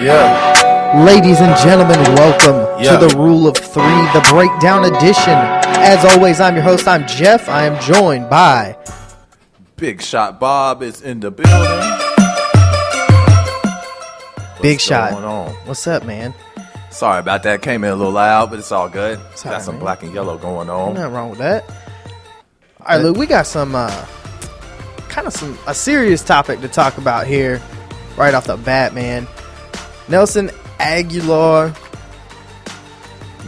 Yeah. Ladies and gentlemen, welcome to the Rule of 3, the Breakdown Edition. As always, I'm your host. I'm Jeff. I am joined by Big Shot Bob is in the building. Big Shot. What's going on? What's up, man? Sorry about that. Came in a little loud, but it's all good. Got Got some black and yellow going on. Nothing wrong with that. All right, look, we got some a serious topic to talk about here right off the bat, man. Nelson Aguilar.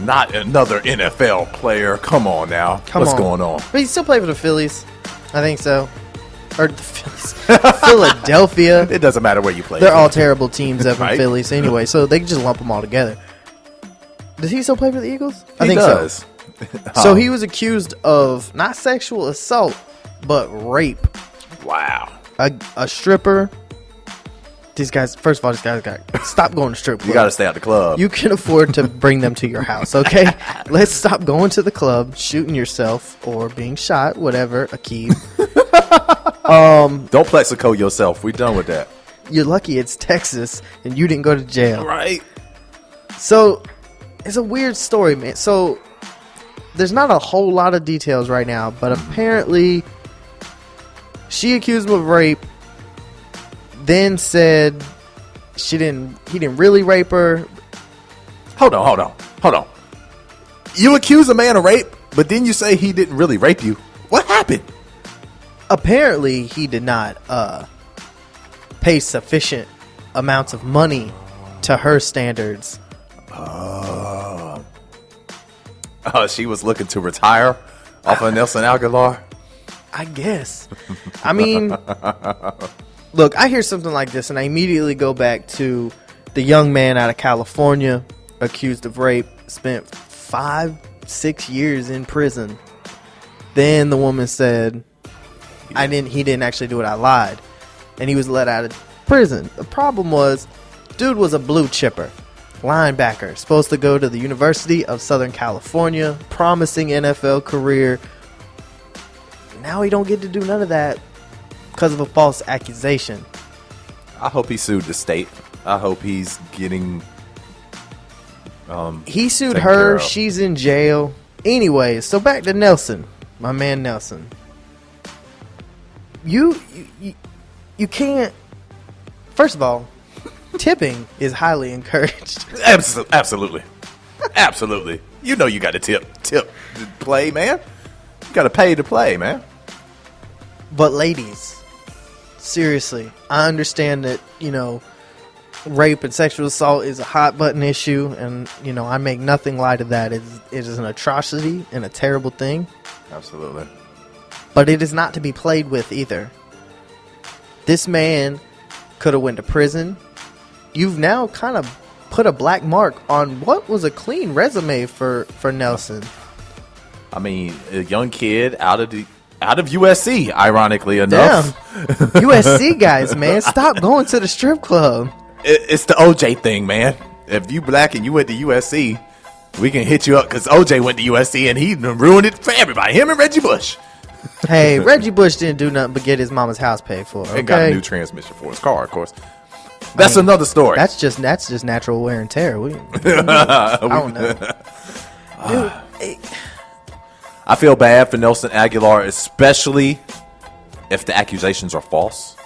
Not another NFL player. Come on now. What's going on? But he still played for the Phillies. I think so. Or the Phillies. Philadelphia. It doesn't matter where you play. They're all terrible teams up Right? in Philly. So anyway, so they can just lump them all together. Does he still play for the Eagles? I think does. so. So he was accused of not sexual assault, but rape. Wow. A stripper. These guys, first of all, got to stop going to strip clubs. You got to stay out the club. You can afford to bring them to your house, okay? Let's stop going to the club, shooting yourself, or being shot, whatever, Akeem. Don't plexico yourself. We done with that. You're lucky it's Texas and you didn't go to jail. Right. So, it's a weird story, man. So, there's not a whole lot of details right now, but apparently she accused him of rape, then said he didn't really rape her. Hold on. You accuse a man of rape, but then you say he didn't really rape you. What happened? Apparently, he did not pay sufficient amounts of money to her standards. She was looking to retire off of Nelson Aguilar. I guess. I mean, look, I hear something like this and I immediately go back to the young man out of California accused of rape, spent 5-6 years in prison. Then the woman said, he didn't actually do it, I lied. And he was let out of prison. The problem was, dude was a blue chipper, linebacker, supposed to go to the University of Southern California, promising NFL career. Now he don't get to do none of that because of a false accusation. I hope he sued the state. I hope he's getting he sued her. She's in jail. Anyway, so back to Nelson, my man Nelson. You can't. First of all, tipping is highly encouraged. Absolutely. You know you got to tip to play, man. You got to pay to play, man. But ladies, seriously, I understand that, rape and sexual assault is a hot button issue, and, I make nothing light of that. It is an atrocity and a terrible thing. Absolutely. But it is not to be played with either. This man could have went to prison. You've now kind of put a black mark on what was a clean resume for Nelson. I mean, a young kid out of USC, ironically enough. Damn. USC guys, man, stop going to the strip club. It's the OJ thing, man. If you black and you went to USC, we can hit you up because OJ went to USC and he ruined it for everybody. Him and Reggie Bush. Hey, Reggie Bush didn't do nothing but get his mama's house paid for. Okay? And got a new transmission for his car, of course. That's another story. That's just natural wear and tear. I don't know. Dude, I feel bad for Nelson Aguilar, especially if the accusations are false.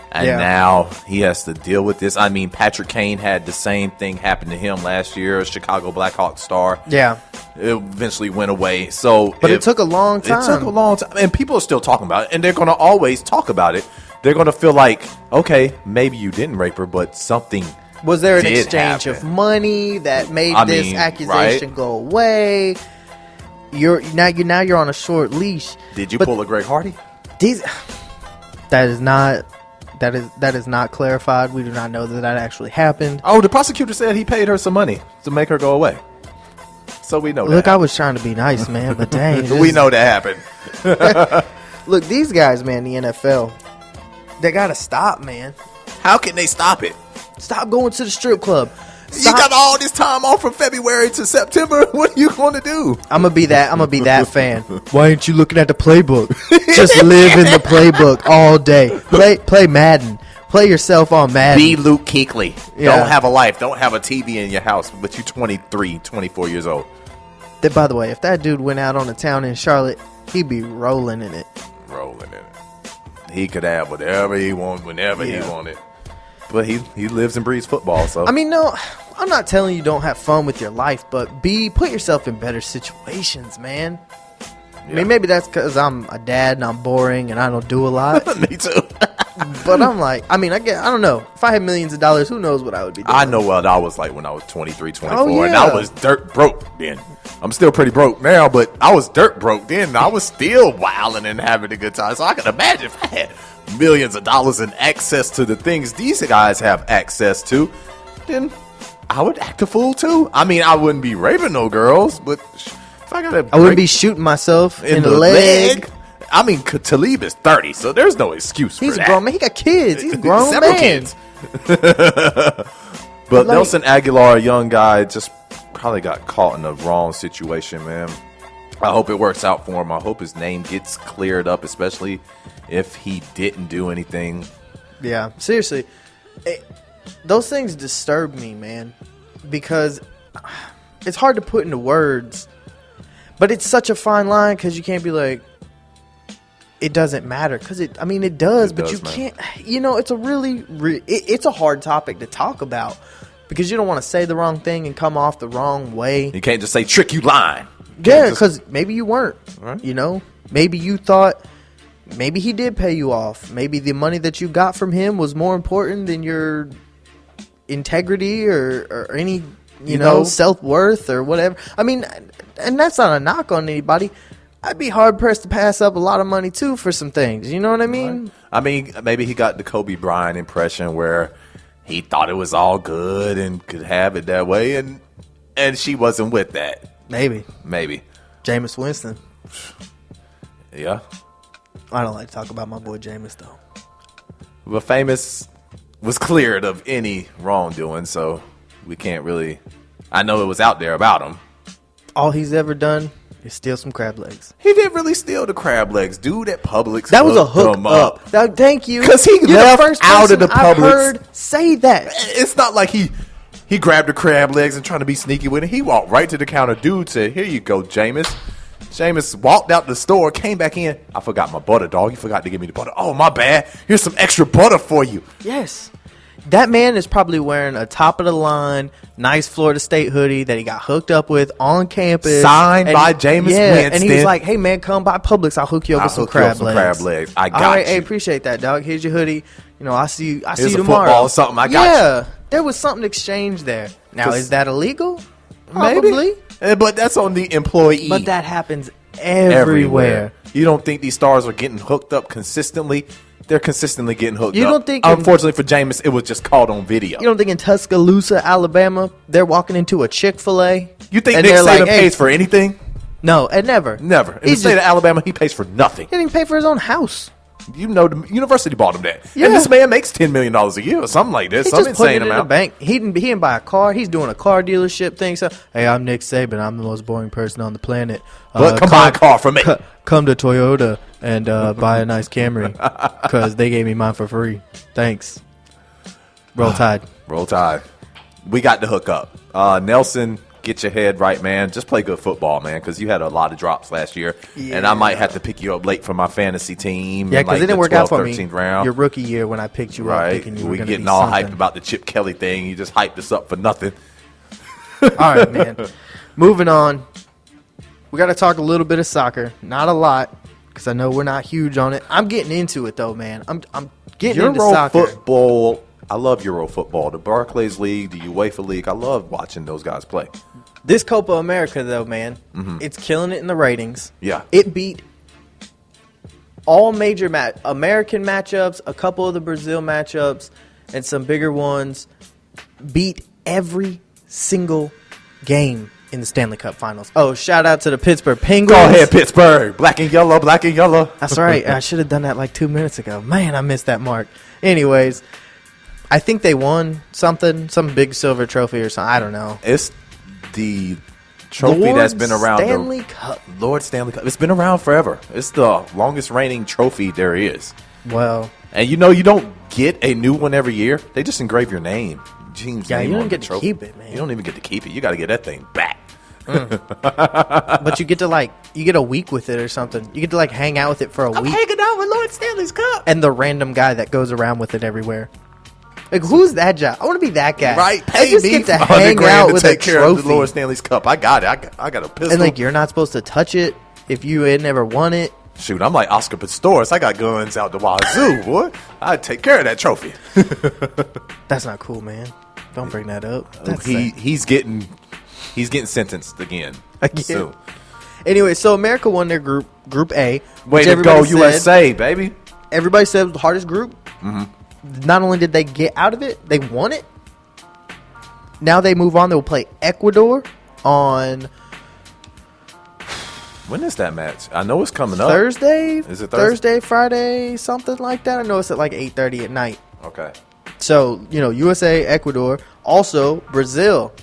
And now he has to deal with this. I mean, Patrick Kane had the same thing happen to him last year, a Chicago Blackhawks star. Yeah. It eventually went away. But it took a long time. It took a long time. And people are still talking about it. And they're going to always talk about it. They're going to feel like, okay, maybe you didn't rape her, but something was there an did exchange happen. of money that made this accusation go away? You're on a short leash. Did you pull a Greg Hardy? That is not clarified. We do not know that actually happened. Oh, the prosecutor said he paid her some money to make her go away. So we know that. Look, I was trying to be nice, man, but dang. We know that happened. Look, these guys, man, the NFL, they got to stop, man. How can they stop it? Stop going to the strip club. You got all this time off from February to September. What are you going to do? I'm gonna be that fan. Why aren't you looking at the playbook? Just live in the playbook all day. Play Madden. Play yourself on Madden. Be Luke Kuechly. Yeah. Don't have a life. Don't have a TV in your house, but you're 23, 24 years old. By the way, if that dude went out on a town in Charlotte, he'd be rolling in it. Rolling in it. He could have whatever he wanted, whenever he wanted. But he lives and breathes football, so. I mean, no, I'm not telling you don't have fun with your life, but put yourself in better situations, man. I mean, maybe that's because I'm a dad and I'm boring and I don't do a lot. Me too. But I'm like, I don't know. If I had millions of dollars, who knows what I would be doing. I know what I was like when I was 23, 24, Oh, yeah. and I was dirt broke then. I'm still pretty broke now, but I was dirt broke then. I was still wilding and having a good time. So I can imagine if I had millions of dollars and access to the things these guys have access to, then I would act a fool too. I mean, I wouldn't be raping no girls, but if I wouldn't be shooting myself in the leg. I mean, Talib is 30, so there's no excuse for that. He's a grown man. He got kids. He's a grown Several man. kids. But Nelson Aguilar, a young guy, just probably got caught in the wrong situation, man. I hope it works out for him. I hope his name gets cleared up, especially if he didn't do anything. Yeah, seriously. Those things disturb me, man, because it's hard to put into words. But it's such a fine line because you can't be like, it doesn't matter. Because it does, but you can't. You know, it's a it's a hard topic to talk about because you don't want to say the wrong thing and come off the wrong way. You can't just say, trick, you lying. Yeah, because maybe you weren't. Right. You know, maybe you thought, maybe he did pay you off. Maybe the money that you got from him was more important than your integrity or any, you know, self-worth or whatever. I mean, and that's not a knock on anybody. I'd be hard-pressed to pass up a lot of money, too, for some things. You know what I mean? Right. I mean, maybe he got the Kobe Bryant impression where he thought it was all good and could have it that way, and she wasn't with that. Maybe. Jameis Winston. Yeah. I don't like to talk about my boy Jameis, though. But Famous was cleared of any wrongdoing, so we can't really. I know it was out there about him. All he's ever done is steal some crab legs. He didn't really steal the crab legs. Dude at Publix. That was a hook up. Thank you. Because he left out of the Publix. I've heard say that. It's not like he grabbed the crab legs and trying to be sneaky with it. He walked right to the counter. Dude said, "Here you go, Jameis." Jameis walked out the store, came back in. "I forgot my butter, dog. You forgot to give me the butter." "Oh, my bad. Here's some extra butter for you." Yes. That man is probably wearing a top-of-the-line, nice Florida State hoodie that he got hooked up with on campus. Signed by Jameis Winston. And he was like, "Hey, man, come by Publix. I'll hook you up with some crab legs. I got All right, you. Hey, appreciate that, dog. Here's your hoodie. You know, I'll see you Here's tomorrow. Football or something. I got you. Yeah, there was something exchanged there. Now, is that illegal? Probably. Maybe. But that's on the employee. But that happens everywhere. You don't think these stars are getting hooked up consistently? They're consistently getting hooked up. You don't think? Unfortunately for Jameis, it was just caught on video. You don't think in Tuscaloosa, Alabama, they're walking into a Chick-fil-A? You think Nick Saban pays for anything? No, and never. Never. In the state of Alabama, he pays for nothing. He didn't even pay for his own house. You know, the university bought him that. Yeah. And this man makes $10 million a year or something like this. He Some just put it insane in the amount. bank. He didn't buy a car. He's doing a car dealership thing. So, hey, I'm Nick Saban. I'm the most boring person on the planet. But come buy a car from me. Come to Toyota and buy a nice Camry because they gave me mine for free. Thanks. Roll Tide. Roll Tide. We got the hook up. Nelson, get your head right, man. Just play good football, man, because you had a lot of drops last year. Yeah. And I might have to pick you up late for my fantasy team. Yeah, because it didn't work out for me. 13th round. Your rookie year when I picked you up. Thinking you were we gonna getting be all something. hyped about the Chip Kelly thing. You just hyped us up for nothing. All right, man. Moving on. We got to talk a little bit of soccer. Not a lot, because I know we're not huge on it. I'm getting into it, though, man. I'm getting into soccer. Euro football. I love Euro football. The Barclays League, the UEFA League. I love watching those guys play. This Copa America, though, man, it's killing it in the ratings. Yeah. It beat all major American matchups, a couple of the Brazil matchups, and some bigger ones. Beat every single game in the Stanley Cup Finals. Oh, shout out to the Pittsburgh Penguins. Go ahead, Pittsburgh. Black and yellow, black and yellow. That's right. I should have done that like 2 minutes ago. Man, I missed that mark. Anyways, I think they won something, some big silver trophy or something. I don't know. It's the trophy that's been around. Stanley Cup. Lord Stanley Cup. It's been around forever. It's the longest reigning trophy there is. Well, And you don't get a new one every year. They just engrave your name. Team's name you on don't get the to trophy. keep it, man. You don't even get to keep it. You got to get that thing back. But you get to you get a week with it or something. You get to hang out with it for a week. Hanging out with Lord Stanley's Cup. And the random guy that goes around with it everywhere. Who's that job? I want to be that guy. Right, I pay just me get to $100 hang out to with a take care of the trophy. Lord Stanley's Cup. I got it. I got a pistol. And you're not supposed to touch it if you had never won it. Shoot, I'm like Oscar Pistorius. I got guns out the wazoo, boy. I take care of that trophy. That's not cool, man. Don't bring that up. He's getting sentenced again. Soon. Anyway, so America won their group A. Way to go, USA, baby. Everybody said it was the hardest group. Mm-hmm. Not only did they get out of it, they won it. Now they move on. They will play Ecuador on when is that match? I know it's coming up. Thursday. Is it Thursday, Friday, something like that? I know it's at 8:30 at night. Okay. So, USA, Ecuador. Also, Brazil.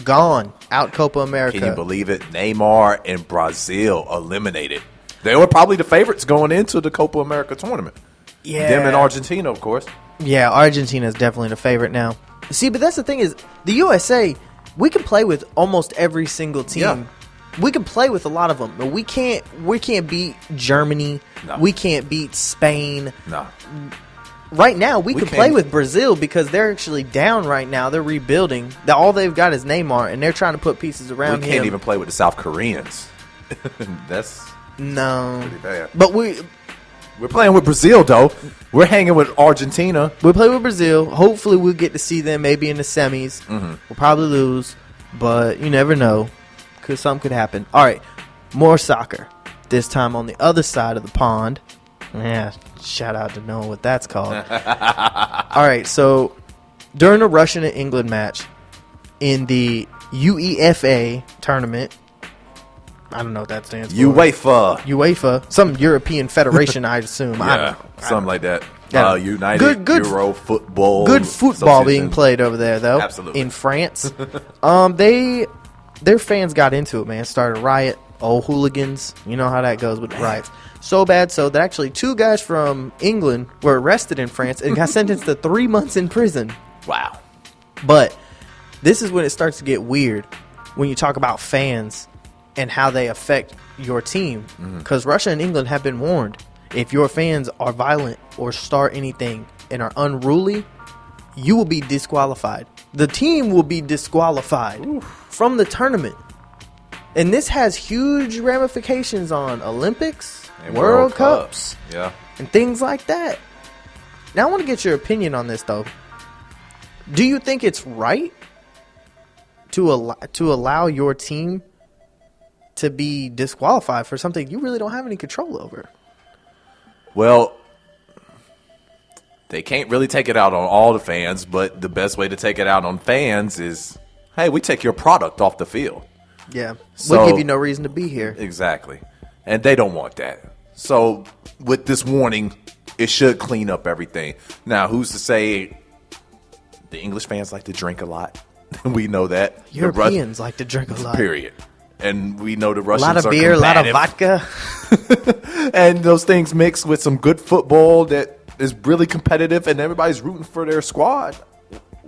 Gone. Out Copa America. Can you believe it? Neymar and Brazil eliminated. They were probably the favorites going into the Copa America tournament. Yeah. Them and Argentina, of course. Yeah, Argentina is definitely the favorite now. See, but that's the thing is, the USA, we can play with almost every single team. Yeah. We can play with a lot of them, but we can't beat Germany. No. We can't beat Spain. No. Right now, we can play can't. with Brazil because they're actually down right now. They're rebuilding. All they've got is Neymar, and they're trying to put pieces around him. We can't even play with the South Koreans. That's pretty bad. But we're playing with Brazil, though. We're hanging with Argentina. We'll play with Brazil. Hopefully, we'll get to see them maybe in the semis. Mm-hmm. We'll probably lose, but you never know because something could happen. All right, more soccer. This time on the other side of the pond. Yeah, shout out to knowing what that's called. All right, so during the Russian and England match in the UEFA tournament, I don't know what that stands for. UEFA, some European federation, I assume. Yeah, I don't know. something like that. Yeah. United Good Euro football. Good football being played over there, though. Absolutely. In France. Their fans got into it, man. Started a riot. Old hooligans. You know how that goes with the riots. So bad so that actually 2 guys from England were arrested in France and got sentenced to 3 months in prison. Wow. But this is when it starts to get weird when you talk about fans and how they affect your team. Because Russia and England have been warned. If your fans are violent or start anything and are unruly, you will be disqualified. The team will be disqualified from the tournament. And this has huge ramifications on Olympics, And World Cups, Yeah. and things like that. Now, I want to get your opinion on this, though. Do you think it's right to allow your team to be disqualified for something you really don't have any control over? Well, they can't really take it out on all the fans, but the best way to take it out on fans is, hey, we take your product off the field. Yeah. So- We'll give you no reason to be here. Exactly. And they don't want that. So with this warning, it should clean up everything. Now, who's to say the English fans like to drink a lot? We know that. Europeans like to drink a lot. Period. And we know the A Russians lot of are beer, a lot of combative. vodka. And those things mixed with some good football that is really competitive and everybody's rooting for their squad.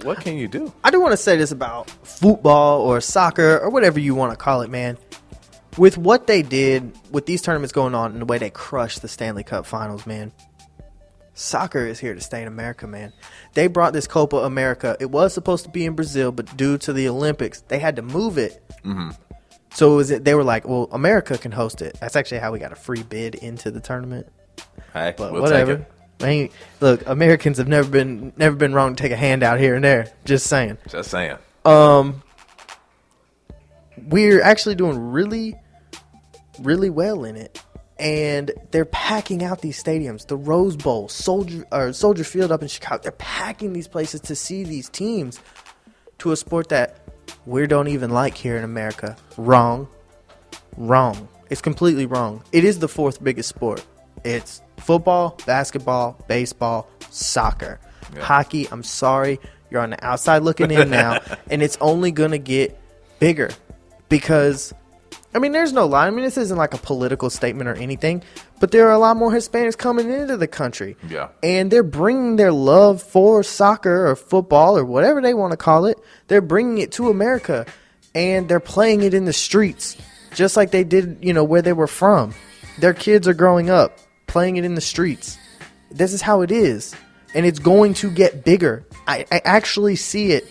What can you do? I do want to say this about football or soccer or whatever you want to call it, man. With what they did with these tournaments going on and the way they crushed the Stanley Cup Finals, man, soccer is here to stay in America, man. They brought this Copa America. It was supposed to be in Brazil, but due to the Olympics, they had to move it. Mm-hmm. So they were like, well, America can host it. That's actually how we got a free bid into the tournament. Hey, But we'll whatever. take it. Look, Americans have never been wrong to take a handout here and there. Just saying. Just saying. We're actually doing really, really well in it, and they're packing out these stadiums. The Rose Bowl, Soldier Field up in Chicago. They're packing these places to see these teams to a sport that we don't even like here in America. Wrong. It's completely wrong. It is the 4th biggest sport. It's football, basketball, baseball, soccer. Yeah. Hockey, I'm sorry. You're on the outside looking in now. And it's only going to get bigger because I mean, there's no lie. I mean, this isn't like a political statement or anything, but there are a lot more Hispanics coming into the country. Yeah. And they're bringing their love for soccer or football or whatever they want to call it. They're bringing it to America, and they're playing it in the streets, just like they did, where they were from. Their kids are growing up playing it in the streets. This is how it is, and it's going to get bigger. I actually see it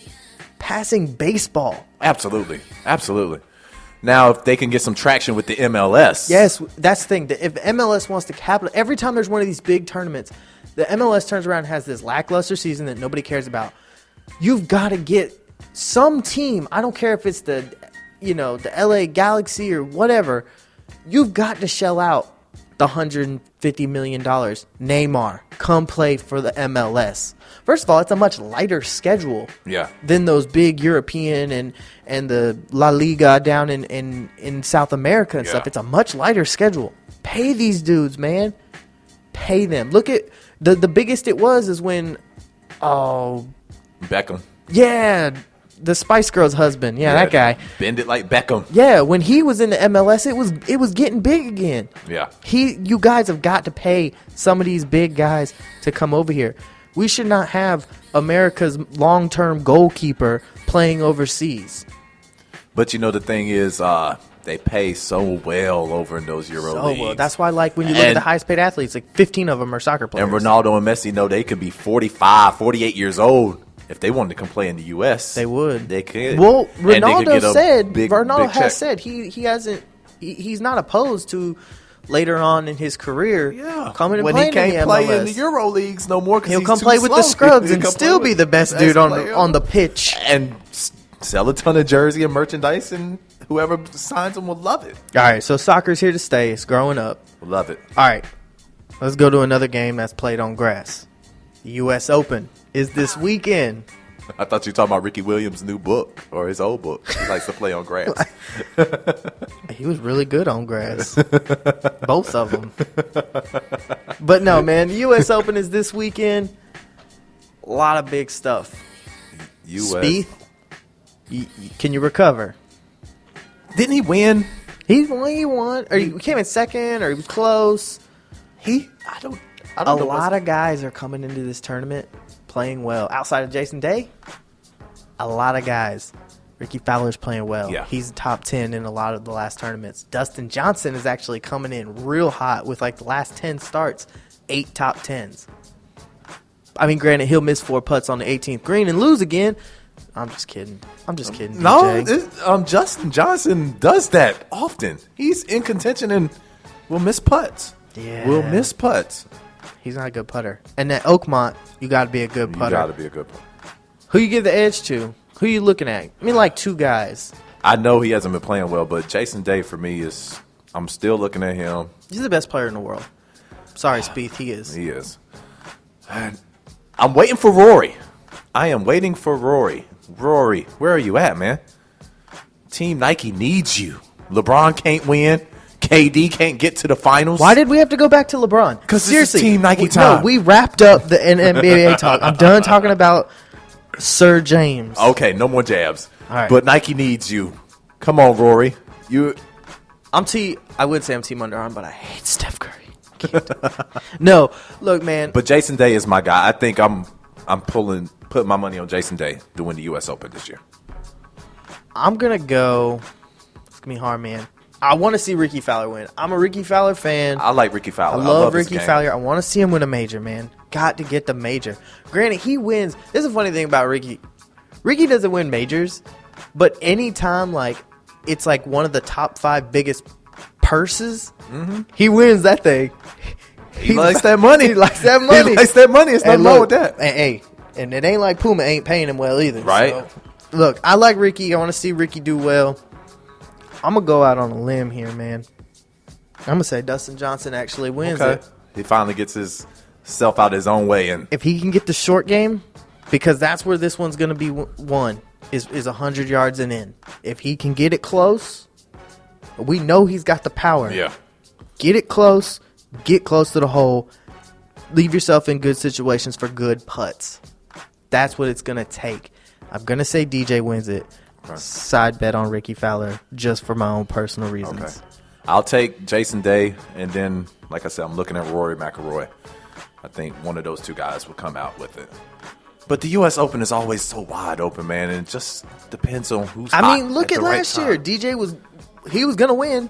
passing baseball. Absolutely. Now, if they can get some traction with the MLS. Yes, that's the thing. If MLS wants to capitalize, every time there's one of these big tournaments, the MLS turns around and has this lackluster season that nobody cares about. You've got to get some team. I don't care if it's the LA Galaxy or whatever. You've got to shell out the $150 million. Neymar, come play for the MLS. First of all, it's a much lighter schedule than those big European and the La Liga down in South America and stuff. It's a much lighter schedule. Pay these dudes, man. Pay them. Look at the biggest it was is when Beckham. Yeah, the Spice Girls husband. Yeah, that guy. Bend it like Beckham. Yeah, when he was in the MLS, it was getting big again. Yeah. You guys have got to pay some of these big guys to come over here. We should not have America's long-term goalkeeper playing overseas. But the thing is, they pay so well over in those Euro leagues. Well. That's why, when you look at the highest-paid athletes, 15 of them are soccer players. And Ronaldo and Messi know they could be 45, 48 years old. If they wanted to come play in the U.S., they would. They could. Well, Ronaldo has check. said he's not opposed to later on in his career coming and playing in the MLS. When he can't play in the Euro leagues no more, he'll come play with the scrubs and still be the best dude on the pitch and sell a ton of jersey and merchandise, and whoever signs him will love it. All right, so soccer's here to stay. It's growing up. Love it. All right, let's go to another game that's played on grass. The U.S. Open is this weekend. I thought you were talking about Ricky Williams' new book or his old book. He likes to play on grass. He was really good on grass. Both of them. But no, man, the U.S. Open is this weekend. A lot of big stuff. U.S. Spieth, can you recover? Didn't he win? He won. Or he came in second, or he was close. I don't know. A lot of guys are coming into this tournament playing well. Outside of Jason Day, a lot of guys. Ricky Fowler's playing well. Yeah. He's top 10 in a lot of the last tournaments. Dustin Johnson is actually coming in real hot with the last 10 starts, 8 top 10s. I mean, granted, he'll miss 4 putts on the 18th green and lose again. I'm just kidding. No, DJ. Justin Johnson does that often. He's in contention and will miss putts. Yeah. Will miss putts. He's not a good putter. And at Oakmont, you got to be a good putter. You got to be a good putter. Who you give the edge to? Who you looking at? I mean, 2 guys. I know he hasn't been playing well, but Jason Day for me I'm still looking at him. He's the best player in the world. Sorry, Spieth, he is. He is. And I'm waiting for Rory. I am waiting for Rory. Rory, where are you at, man? Team Nike needs you. LeBron can't win. KD can't get to the finals. Why did we have to go back to LeBron? Because seriously, Team Nike time. No, we wrapped up the NBA talk. I'm done talking about Sir James. Okay, no more jabs. All right. But Nike needs you. Come on, Rory. I would say I'm Team Underarm, but I hate Steph Curry. No, look, man. But Jason Day is my guy. I think I'm putting my money on Jason Day to win the U.S. Open this year. I'm gonna go. It's gonna be hard, man. I want to see Ricky Fowler win. I'm a Ricky Fowler fan. I like Ricky Fowler. I love Ricky Fowler. I want to see him win a major, man. Got to get the major. Granted, he wins. This is a funny thing about Ricky. Ricky doesn't win majors, but anytime it's one of the top 5 biggest purses, he wins that thing. He likes that money. He likes that money. He likes that money. It's nothing wrong with that. And it ain't like Puma ain't paying him well either. Right. So, look, I like Ricky. I want to see Ricky do well. I'm going to go out on a limb here, man. I'm going to say Dustin Johnson actually wins it. He finally gets himself out his own way. And if he can get the short game, because that's where this one's going to be won, is 100 yards and in. If he can get it close, we know he's got the power. Yeah. Get it close. Get close to the hole. Leave yourself in good situations for good putts. That's what it's going to take. I'm going to say DJ wins it. side bet on Ricky Fowler just for my own personal reasons. Okay. I'll take Jason Day, and then, like I said, I'm looking at Rory McIlroy. I think one of those two guys will come out with it. But the U.S. Open is always so wide open, man, and it just depends on who's hot. I mean, look at last year. DJ was going to win,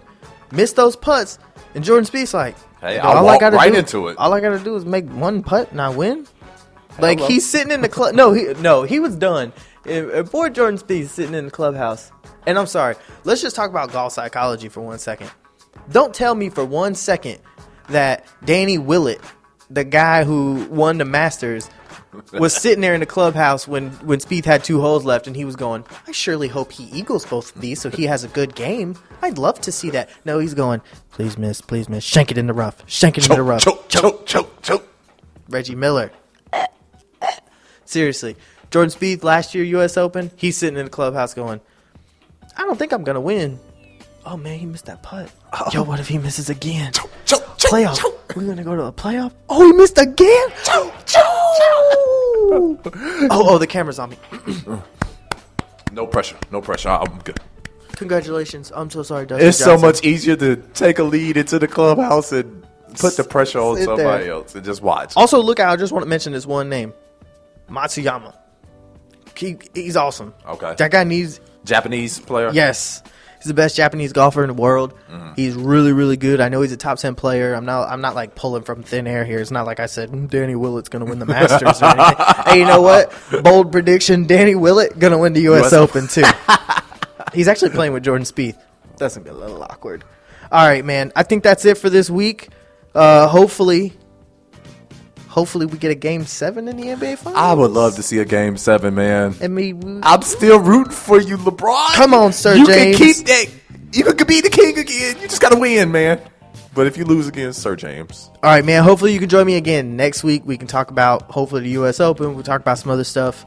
missed those putts, and Jordan Spieth's like, hey, I'll walk right into it. All I got to do is make one putt and I win. Like, he's sitting in the club. No, he was done. Poor Jordan Spieth sitting in the clubhouse. And I'm sorry. Let's just talk about golf psychology for 1 second. Don't tell me for 1 second that Danny Willett, the guy who won the Masters, was sitting there in the clubhouse when Spieth had 2 holes left and he was going, I surely hope he eagles both of these so he has a good game. I'd love to see that. No, he's going, please miss, shank it in the rough, in the rough. Choke. Reggie Miller. Seriously. Jordan Spieth, last year U.S. Open, he's sitting in the clubhouse going, I don't think I'm going to win. Oh, man, he missed that putt. Yo, what if he misses again? Playoff. We're going to go to a playoff? Oh, he missed again? Oh, the camera's on me. No pressure. I'm good. Congratulations. I'm so sorry, Dustin It's Johnson. so much easier to take a lead into the clubhouse and put the pressure on somebody else and just watch. Also, look, I just want to mention this one name. Matsuyama. He's awesome. Okay. That guy needs... Japanese player? Yes. He's the best Japanese golfer in the world. Mm-hmm. He's really, really good. I know he's a top 10 player. I'm not like pulling from thin air here. It's not like I said Danny Willett's going to win the Masters or anything. Hey, you know what? Bold prediction: Danny Willett going to win the U.S. Open too. He's actually playing with Jordan Spieth. That's gonna be a little awkward. All right, man. I think that's it for this week. Hopefully we get a Game 7 in the NBA Finals. I would love to see a Game 7, man. I'm still rooting for you, LeBron. Come on, Sir you James. You can keep that. You can be the king again. You just got to win, man. But if you lose against Sir James. All right, man. Hopefully you can join me again next week. We can talk about, hopefully, the U.S. Open. We'll talk about some other stuff.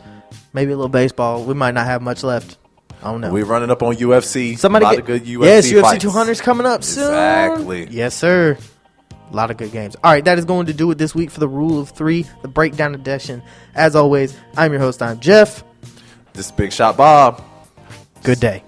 Maybe a little baseball. We might not have much left. I don't know. We're running up on UFC. A lot of good UFC Yes, UFC fights. 200's coming up soon. Exactly. Yes, sir. A lot of good games. All right, that is going to do it this week for the Rule of 3, the Breakdown Edition. As always, I'm your host. I'm Jeff. This is Big Shot Bob. Good day.